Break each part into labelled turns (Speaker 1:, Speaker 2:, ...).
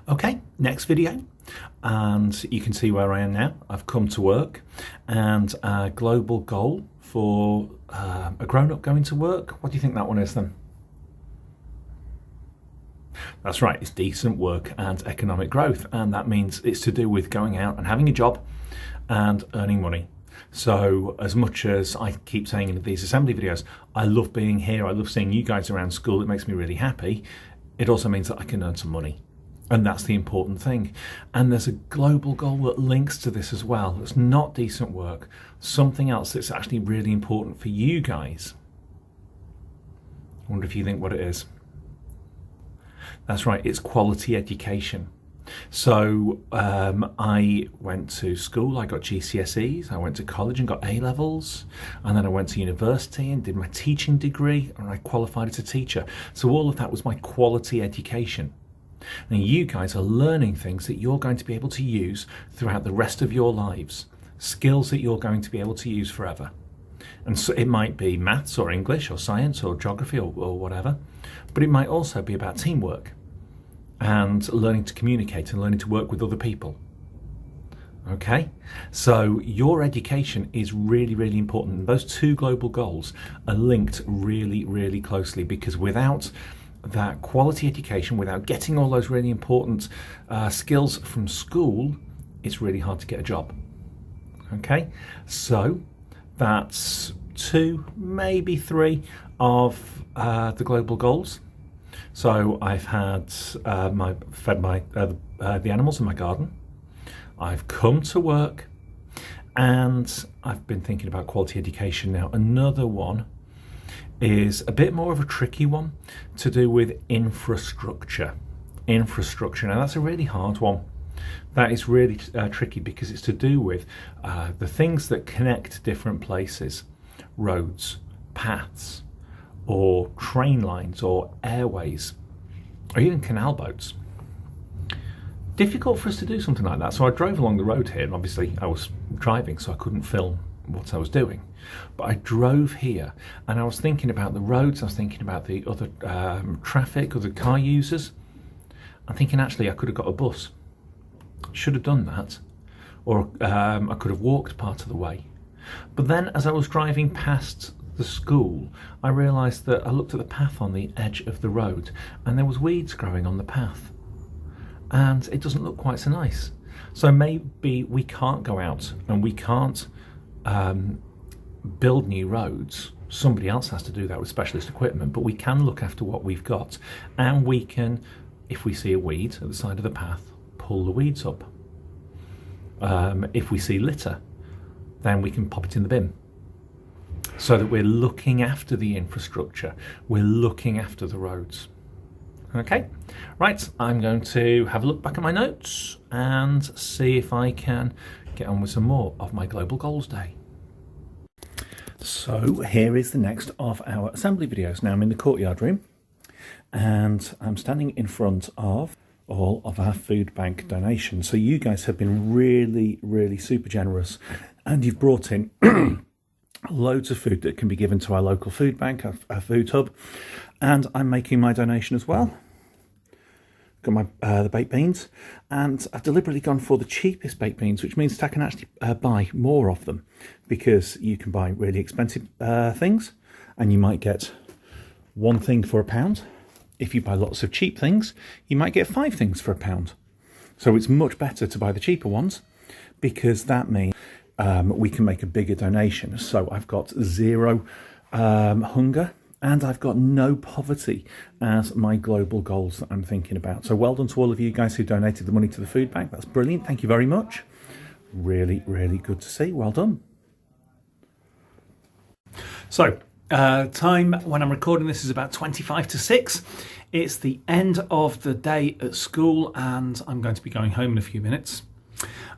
Speaker 1: Okay, next video, and you can see where I am now. I've come to work, and a global goal for a grown-up going to work. What do you think that one is then? That's right, it's decent work and economic growth, and that means it's to do with going out and having a job and earning money. So as much as I keep saying in these assembly videos, I love being here, I love seeing you guys around school, it makes me really happy, it also means that I can earn some money. And that's the important thing. And there's a global goal that links to this as well. It's not decent work, something else that's actually really important for you guys. I wonder if you think what it is. That's right, it's quality education. So I went to school, I got GCSEs, I went to college and got A-levels, and then I went to university and did my teaching degree, and I qualified as a teacher. So all of that was my quality education. Now you guys are learning things that you're going to be able to use throughout the rest of your lives, skills that you're going to be able to use forever. And so it might be maths or English or science or geography or whatever, but it might also be about teamwork and learning to communicate and learning to work with other people. Okay, so your education is really, really important. Those two global goals are linked really, really closely, because without that quality education, without getting all those really important skills from school, it's really hard to get a job. Okay, so that's two, maybe three of the global goals. So I've had fed the animals in my garden. I've come to work, and I've been thinking about quality education now. Another one is a bit more of a tricky one, to do with infrastructure. Infrastructure, now that's a really hard one. That is really tricky, because it's to do with the things that connect different places, roads, paths, or train lines, or airways, or even canal boats. Difficult for us to do something like that. So I drove along the road here, and obviously I was driving, so I couldn't film what I was doing. But I drove here, and I was thinking about the roads, I was thinking about the other traffic, other car users. I'm thinking actually I could have got a bus. Should have done that. Or I could have walked part of the way. But then as I was driving past the school, I realised that I looked at the path on the edge of the road, and there was weeds growing on the path. And it doesn't look quite so nice. So maybe we can't go out and we can't build new roads. Somebody else has to do that with specialist equipment, but we can look after what we've got, and we can, if we see a weed at the side of the path, pull the weeds up. If we see litter, then we can pop it in the bin, so that we're looking after the infrastructure, we're looking after the roads. Okay, right, I'm going to have a look back at my notes and see if I can get on with some more of my Global Goals Day. So here is the next of our assembly videos. Now I'm in the courtyard room, and I'm standing in front of all of our food bank donations. So you guys have been really, really super generous, and you've brought in loads of food that can be given to our local food bank, our food hub, and I'm making my donation as well. Got my the baked beans, and I've deliberately gone for the cheapest baked beans, which means that I can actually buy more of them, because you can buy really expensive things and you might get one thing for £1. If you buy lots of cheap things, you might get 5 things for £1. So it's much better to buy the cheaper ones, because that means we can make a bigger donation. So I've got zero hunger, and I've got no poverty as my global goals that I'm thinking about. So well done to all of you guys who donated the money to the food bank. That's brilliant. Thank you very much. Really, really good to see. Well done. So time when I'm recording this is about 25 to 6. It's the end of the day at school, and I'm going to be going home in a few minutes.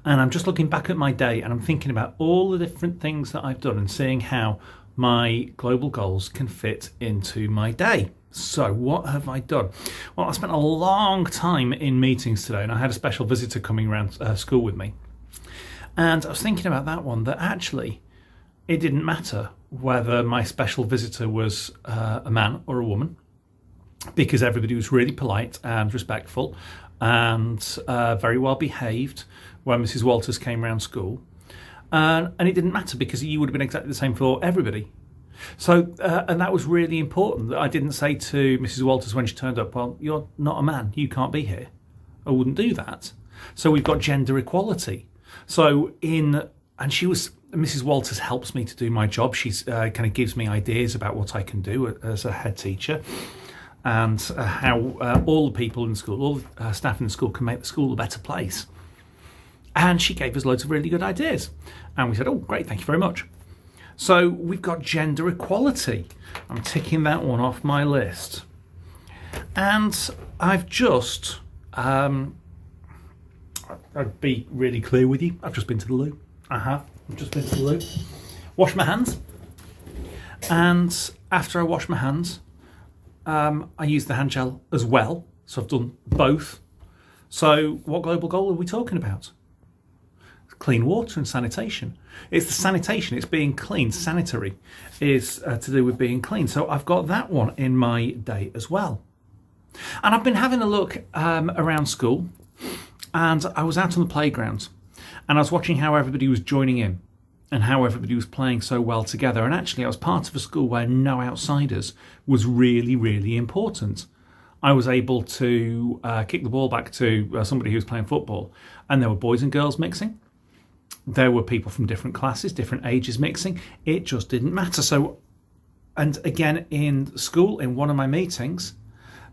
Speaker 1: And I'm just looking back at my day, and I'm thinking about all the different things that I've done and seeing how my global goals can fit into my day. So what have I done? Well, I spent a long time in meetings today, and I had a special visitor coming around school with me. And I was thinking about that one, that actually it didn't matter whether my special visitor was a man or a woman, because everybody was really polite and respectful, and very well behaved when Mrs. Walters came round school. And it didn't matter because you would have been exactly the same for everybody. So, and that was really important. I didn't say to Mrs. Walters when she turned up, well, you're not a man, you can't be here. I wouldn't do that. So we've got gender equality. So and Mrs. Walters helps me to do my job. She's kind of gives me ideas about what I can do as a head teacher, and how all the people in the school, all the staff in the school can make the school a better place. And she gave us loads of really good ideas. And we said, oh, great, thank you very much. So we've got gender equality. I'm ticking that one off my list. And I've just, I'd be really clear with you, I've just been to the loo. I've just been to the loo. Wash my hands. And after I wash my hands, I use the hand gel as well. So I've done both. So what global goal are we talking about? Clean water and sanitation. It's the sanitation, it's being clean. Sanitary is to do with being clean. So I've got that one in my day as well. And I've been having a look around school, and I was out on the playground and I was watching how everybody was joining in and how everybody was playing so well together. And actually I was part of a school where no outsiders was really, really important. I was able to kick the ball back to somebody who was playing football, and there were boys and girls mixing. There were people from different classes, different ages mixing. It just didn't matter. So, and again, in school, in one of my meetings,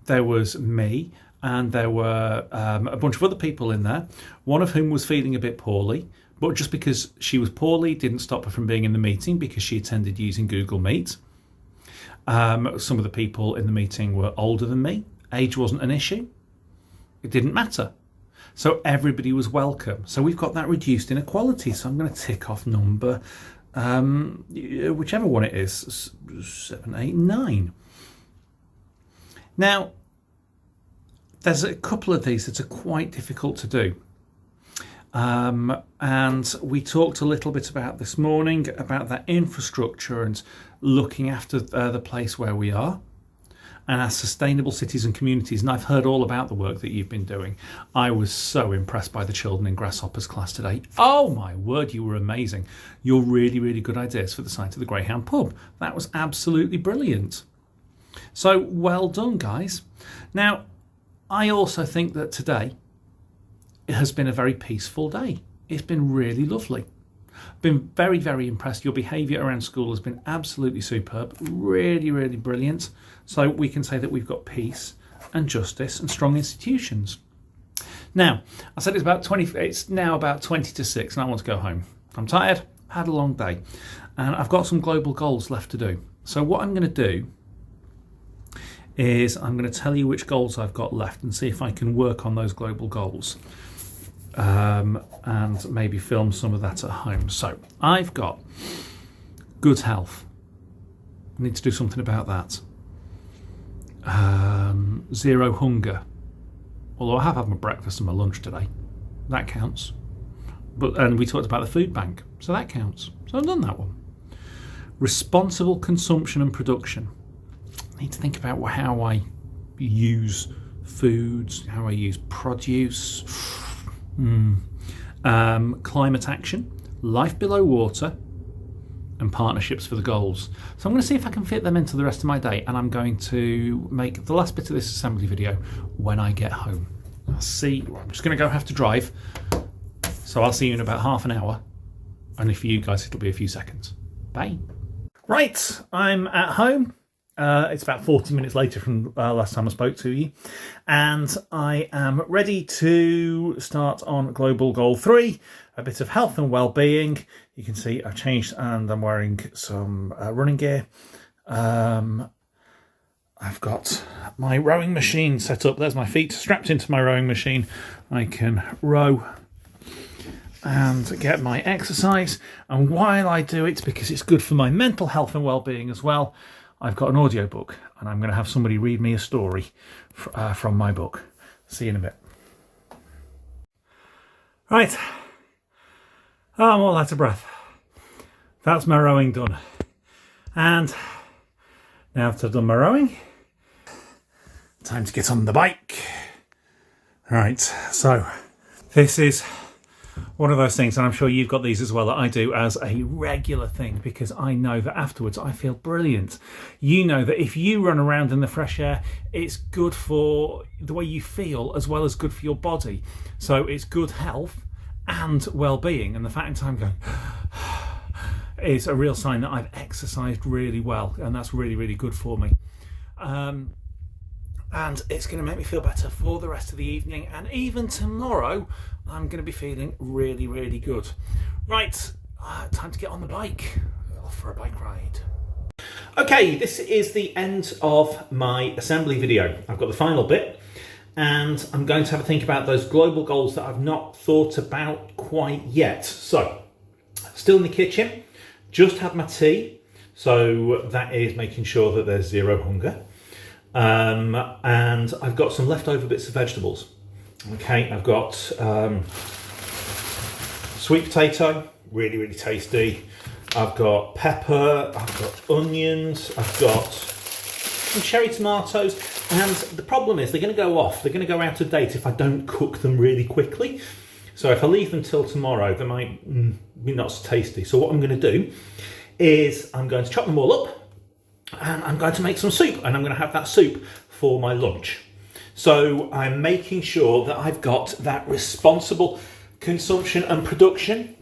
Speaker 1: there was me and there were a bunch of other people in there, one of whom was feeling a bit poorly, but just because she was poorly didn't stop her from being in the meeting because she attended using Google Meet. Some of the people in the meeting were older than me. Age wasn't an issue. It didn't matter. So everybody was welcome. So we've got that reduced inequality. So I'm going to tick off number, whichever one it is, 7, 8, 9. Now, there's a couple of these that are quite difficult to do. And we talked a little bit about this morning, about that infrastructure and looking after the place where we are, and as sustainable cities and communities. And I've heard all about the work that you've been doing. I was so impressed by the children in Grasshopper's class today. Oh my word, you were amazing. Your really, really good ideas for the site of the Greyhound pub. That was absolutely brilliant. So well done, guys. Now, I also think that today it has been a very peaceful day. It's been really lovely. Been very, very impressed. Your behaviour around school has been absolutely superb. Really, really brilliant. So we can say that we've got peace and justice and strong institutions. Now, I said it's now about 20 to 6 and I want to go home. I'm tired, had a long day, and I've got some global goals left to do. So what I'm going to do is I'm going to tell you which goals I've got left and see if I can work on those global goals. And maybe film some of that at home. So I've got good health. I need to do something about that. Zero hunger. Although I have had my breakfast and my lunch today. That counts. And we talked about the food bank. So that counts. So I've done that one. Responsible consumption and production. I need to think about how I use foods, how I use produce. Climate action, life below water, and partnerships for the goals. So I'm going to see if I can fit them into the rest of my day, and I'm going to make the last bit of this assembly video when I get home. I'll see. I'm just going to have to drive, so I'll see you in about half an hour, and for you guys it'll be a few seconds. Bye. Right, I'm at home. It's about 40 minutes later from last time I spoke to you, and I am ready to start on Global Goal 3, a bit of health and well-being. You can see I've changed and I'm wearing some running gear. I've got my rowing machine set up. There's my feet strapped into my rowing machine. I can row and get my exercise, and while I do it, because it's good for my mental health and well-being as well, I've got an audiobook, and I'm going to have somebody read me a story from my book. See you in a bit. Right. Oh, I'm all out of breath. That's my rowing done. And now after I've done my rowing, time to get on the bike Right, so this is one of those things, and I'm sure you've got these as well, that I do as a regular thing because I know that afterwards I feel brilliant. You know that if you run around in the fresh air, it's good for the way you feel as well as good for your body. So it's good health and well-being, and the fact in time going is a real sign that I've exercised really well, and that's really, really good for me. And it's going to make me feel better for the rest of the evening, and even tomorrow I'm going to be feeling really, really good. Right, time to get on the bike, off for a bike ride. Okay, this is the end of my assembly video. I've got the final bit, and I'm going to have a think about those global goals that I've not thought about quite yet. So, still in the kitchen, just had my tea, so that is making sure that there's zero hunger. And I've got some leftover bits of vegetables. Okay, I've got sweet potato, really, really tasty. I've got pepper, I've got onions, I've got some cherry tomatoes, and the problem is they're going to go off. They're going to go out of date if I don't cook them really quickly. So if I leave them till tomorrow, they might be not so tasty. So what I'm going to do is I'm going to chop them all up, and I'm going to make some soup, and I'm going to have that soup for my lunch. So I'm making sure that I've got that responsible consumption and production,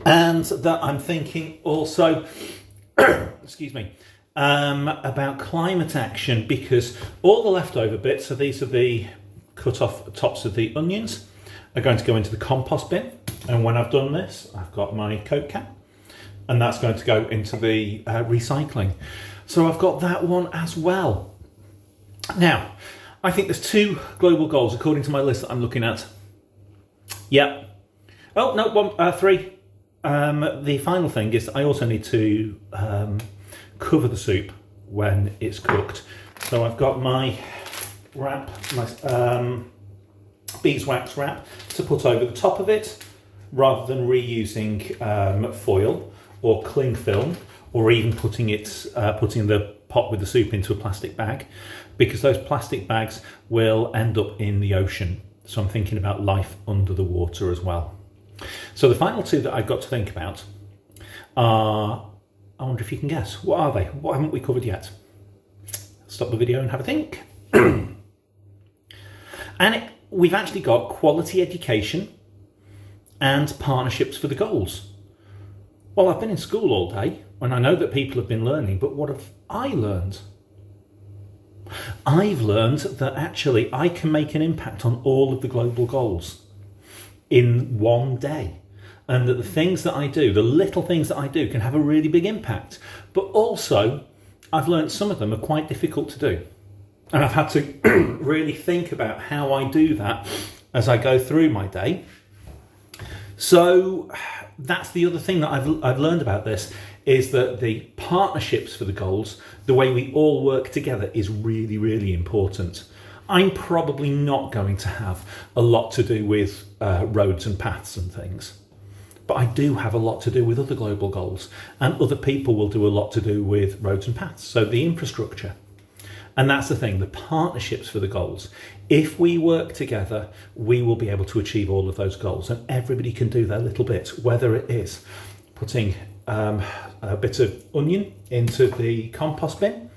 Speaker 1: and that I'm thinking also, excuse me, about climate action, because all the leftover bits, so these are the cut off tops of the onions, are going to go into the compost bin. And when I've done this, I've got my Coke can, and that's going to go into the recycling. So I've got that one as well. Now, I think there's 2 global goals according to my list that I'm looking at. Yeah. Oh, no, 3. The final thing is I also need to cover the soup when it's cooked. So I've got my wrap, my beeswax wrap to put over the top of it, rather than reusing foil or cling film, or even putting the pot with the soup into a plastic bag, because those plastic bags will end up in the ocean. So I'm thinking about life under the water as well. So the final 2 that I've got to think about are, I wonder if you can guess, what are they? What haven't we covered yet? Stop the video and have a think. And we've actually got quality education and partnerships for the goals. Well, I've been in school all day, and I know that people have been learning, but what have I learned? I've learned that actually I can make an impact on all of the global goals in one day, and that the things that I do, the little things that I do, can have a really big impact. But also, I've learned some of them are quite difficult to do, and I've had to really think about how I do that as I go through my day. So that's the other thing that I've learned about this, is that the partnerships for the goals, the way we all work together, is really, really important. I'm probably not going to have a lot to do with roads and paths and things, but I do have a lot to do with other global goals, and other people will do a lot to do with roads and paths, so the infrastructure. And that's the thing, the partnerships for the goals. If we work together, we will be able to achieve all of those goals, and everybody can do their little bit, whether it is putting a bit of onion into the compost bin,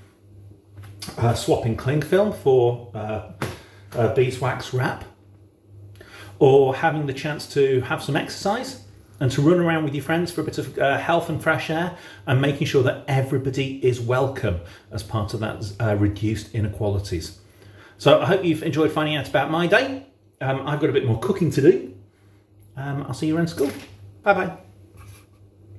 Speaker 1: swapping cling film for beeswax wrap, or having the chance to have some exercise and to run around with your friends for a bit of health and fresh air, and making sure that everybody is welcome as part of that reduced inequalities. So I hope you've enjoyed finding out about my day. I've got a bit more cooking to do. I'll see you around school. Bye bye.